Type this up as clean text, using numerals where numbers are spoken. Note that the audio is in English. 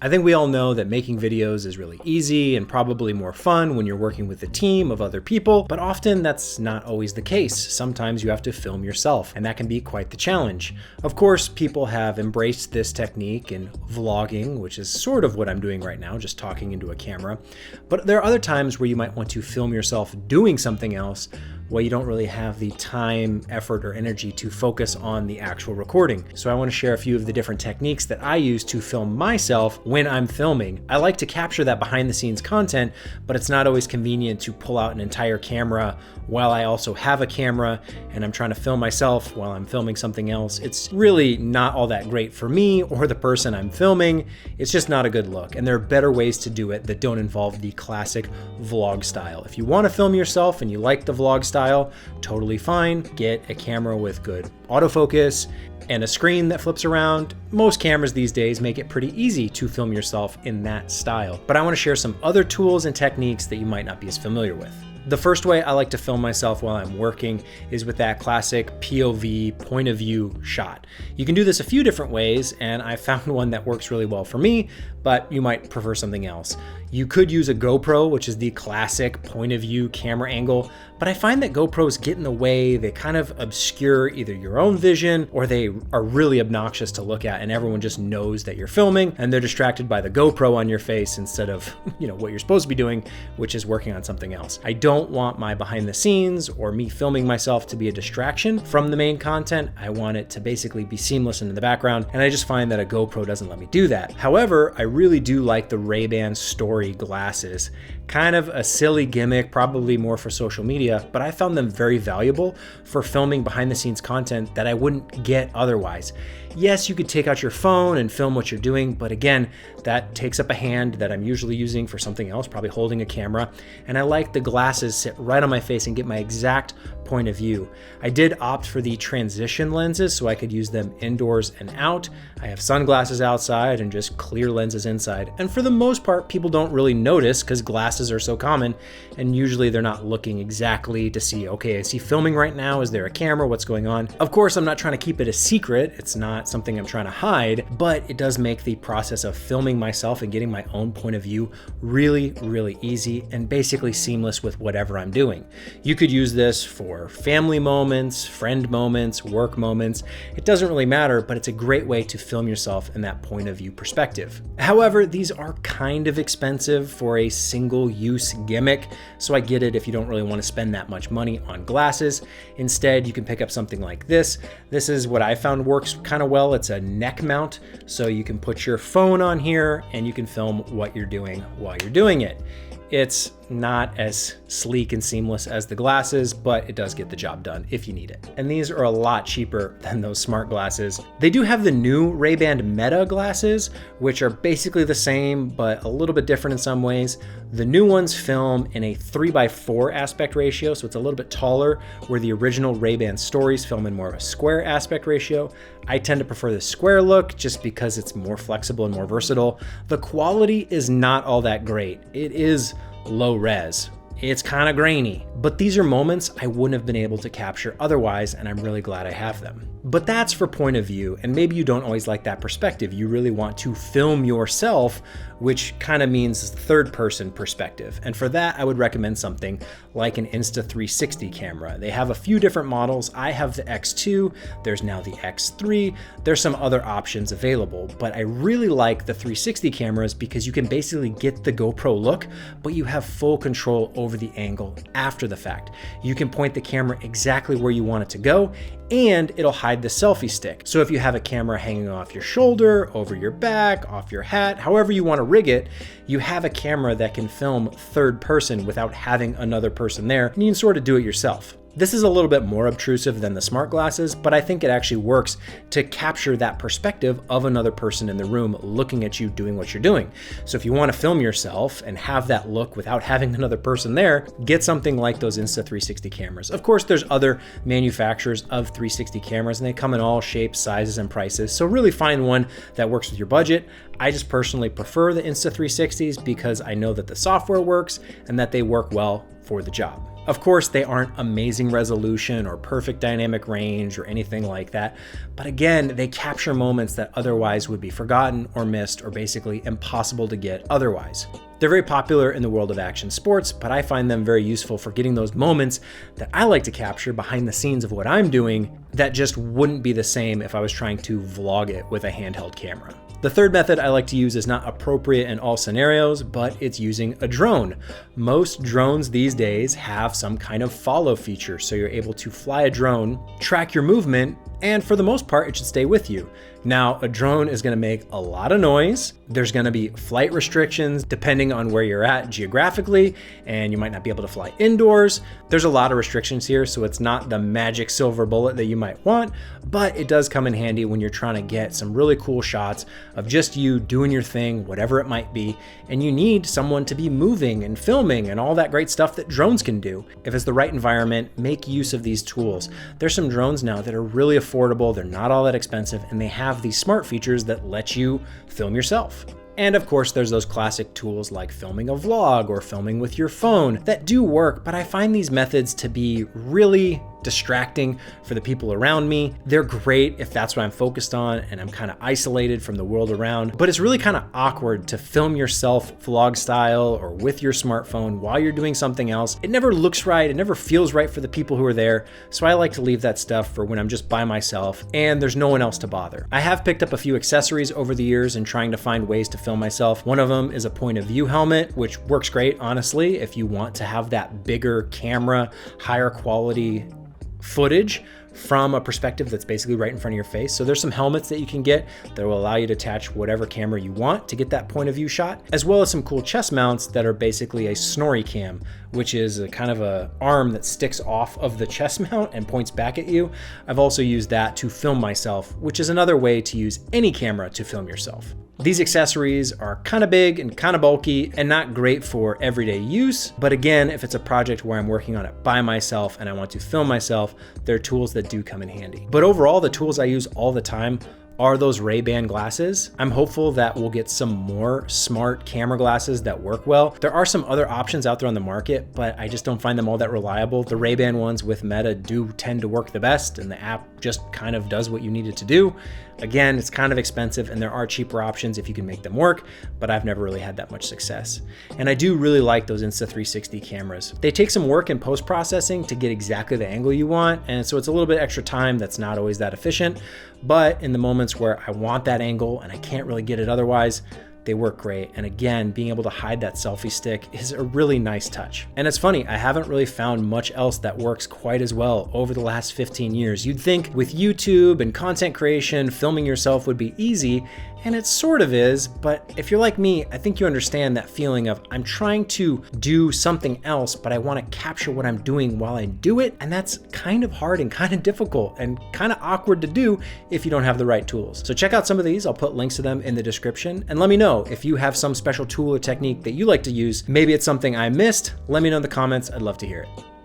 I think we all know that making videos is really easy and probably more fun when you're working with a team of other people, but often that's not always the case. Sometimes you have to film yourself, and that can be quite the challenge. Of course, people have embraced this technique in vlogging, which is sort of what I'm doing right now, just talking into a camera. But there are other times where you might want to film yourself doing something else well, you don't really have the time, effort, or energy to focus on the actual recording. So I want to share a few of the different techniques that I use to film myself when I'm filming. I like to capture that behind the scenes content, but it's not always convenient to pull out an entire camera while I also have a camera and I'm trying to film myself while I'm filming something else. It's really not all that great for me or the person I'm filming. It's just not a good look. And there are better ways to do it that don't involve the classic vlog style. If you want to film yourself and you like the vlog style, totally fine. Get a camera with good autofocus and a screen that flips around. Most cameras these days make it pretty easy to film yourself in that style. But I want to share some other tools and techniques that you might not be as familiar with. The first way I like to film myself while I'm working is with that classic POV, point of view shot. You can do this a few different ways, and I found one that works really well for me, but you might prefer something else. You could use a GoPro, which is the classic point of view camera angle, but I find that GoPros get in the way. They kind of obscure either your own vision or they are really obnoxious to look at and everyone just knows that you're filming and they're distracted by the GoPro on your face instead of, what you're supposed to be doing, which is working on something else. I don't want my behind the scenes or me filming myself to be a distraction from the main content. I want it to basically be seamless into the background, and I just find that a GoPro doesn't let me do that. However, I really do like the Ray-Ban Story glasses. Kind of a silly gimmick, probably more for social media, but I found them very valuable for filming behind the scenes content that I wouldn't get otherwise. Yes, you could take out your phone and film what you're doing, but again, that takes up a hand that I'm usually using for something else, probably holding a camera, and I like the glasses sit right on my face and get my exact point of view. I did opt for the transition lenses so I could use them indoors and out. I have sunglasses outside and just clear lenses inside, and for the most part, people don't really notice because glasses are so common, and usually they're not looking exactly to see, okay, is he filming right now? Is there a camera? What's going on? Of course, I'm not trying to keep it a secret. It's not something I'm trying to hide, but it does make the process of filming myself and getting my own point of view really, really easy and basically seamless with whatever I'm doing. You could use this for family moments, friend moments, work moments. It doesn't really matter, but it's a great way to film yourself in that point of view perspective. However, these are kind of expensive for a single use gimmick, so I get it if you don't really want to spend that much money on glasses. Instead, you can pick up something like this. This is what I found works kind of well. It's a neck mount, so you can put your phone on here and you can film what you're doing while you're doing it. It's not as sleek and seamless as the glasses, but it does get the job done if you need it. And these are a lot cheaper than those smart glasses. They do have the new Ray-Ban Meta glasses, which are basically the same, but a little bit different in some ways. The new ones film in a 3:4 aspect ratio, so it's a little bit taller, where the original Ray-Ban Stories film in more of a square aspect ratio. I tend to prefer the square look just because it's more flexible and more versatile. The quality is not all that great. It is low res. It's kind of grainy, but these are moments I wouldn't have been able to capture otherwise, and I'm really glad I have them. But that's for point of view, and maybe you don't always like that perspective. You really want to film yourself, which kind of means third person perspective. And for that, I would recommend something like an Insta360 camera. They have a few different models. I have the X2, there's now the X3, there's some other options available, but I really like the 360 cameras because you can basically get the GoPro look, but you have full control over the angle after the fact. You can point the camera exactly where you want it to go, and it'll hide the selfie stick. So if you have a camera hanging off your shoulder, over your back, off your hat, however you want to rig it, you have a camera that can film third person without having another person there, and you can sort of do it yourself. This is a little bit more obtrusive than the smart glasses, but I think it actually works to capture that perspective of another person in the room looking at you doing what you're doing. So if you want to film yourself and have that look without having another person there, get something like those Insta360 cameras. Of course, there's other manufacturers of 360 cameras and they come in all shapes, sizes, and prices. So really find one that works with your budget. I just personally prefer the Insta360s because I know that the software works and that they work well for the job. Of course, they aren't amazing resolution or perfect dynamic range or anything like that, but again, they capture moments that otherwise would be forgotten or missed or basically impossible to get otherwise. They're very popular in the world of action sports, but I find them very useful for getting those moments that I like to capture behind the scenes of what I'm doing that just wouldn't be the same if I was trying to vlog it with a handheld camera. The third method I like to use is not appropriate in all scenarios, but it's using a drone. Most drones these days have some kind of follow feature, so you're able to fly a drone, track your movement, and for the most part, it should stay with you. Now, a drone is gonna make a lot of noise. There's gonna be flight restrictions depending on where you're at geographically, and you might not be able to fly indoors. There's a lot of restrictions here, so it's not the magic silver bullet that you might want, but it does come in handy when you're trying to get some really cool shots of just you doing your thing, whatever it might be, and you need someone to be moving and filming and all that great stuff that drones can do. If it's the right environment, make use of these tools. There's some drones now that are really affordable, they're not all that expensive, and they have these smart features that let you film yourself. And of course, there's those classic tools like filming a vlog or filming with your phone that do work, but I find these methods to be really distracting for the people around me. They're great if that's what I'm focused on and I'm kind of isolated from the world around, but it's really kind of awkward to film yourself vlog style or with your smartphone while you're doing something else. It never looks right, it never feels right for the people who are there, so I like to leave that stuff for when I'm just by myself and there's no one else to bother. I have picked up a few accessories over the years and trying to find ways to film myself. One of them is a point of view helmet, which works great, honestly, if you want to have that bigger camera, higher quality footage from a perspective that's basically right in front of your face. So there's some helmets that you can get that will allow you to attach whatever camera you want to get that point of view shot, as well as some cool chest mounts that are basically a snorri cam, which is a kind of a arm that sticks off of the chest mount and points back at you. I've also used that to film myself, which is another way to use any camera to film yourself. These accessories are kind of big and kind of bulky and not great for everyday use, but again, if it's a project where I'm working on it by myself and I want to film myself, there are tools that do come in handy. But overall, the tools I use all the time are those Ray-Ban glasses. I'm hopeful that we'll get some more smart camera glasses that work well. There are some other options out there on the market, but I just don't find them all that reliable. The Ray-Ban ones with Meta do tend to work the best, and the app just kind of does what you need it to do. Again, it's kind of expensive and there are cheaper options if you can make them work, but I've never really had that much success. And I do really like those Insta360 cameras. They take some work in post-processing to get exactly the angle you want, and so it's a little bit extra time that's not always that efficient, but in the moments where I want that angle and I can't really get it otherwise, they work great. And again, being able to hide that selfie stick is a really nice touch. And it's funny, I haven't really found much else that works quite as well over the last 15 years. You'd think with YouTube and content creation, filming yourself would be easy, and it sort of is, but if you're like me, I think you understand that feeling of I'm trying to do something else, but I want to capture what I'm doing while I do it, and that's kind of hard and kind of difficult and kind of awkward to do if you don't have the right tools. So check out some of these, I'll put links to them in the description, and let me know if you have some special tool or technique that you like to use. Maybe it's something I missed, let me know in the comments, I'd love to hear it.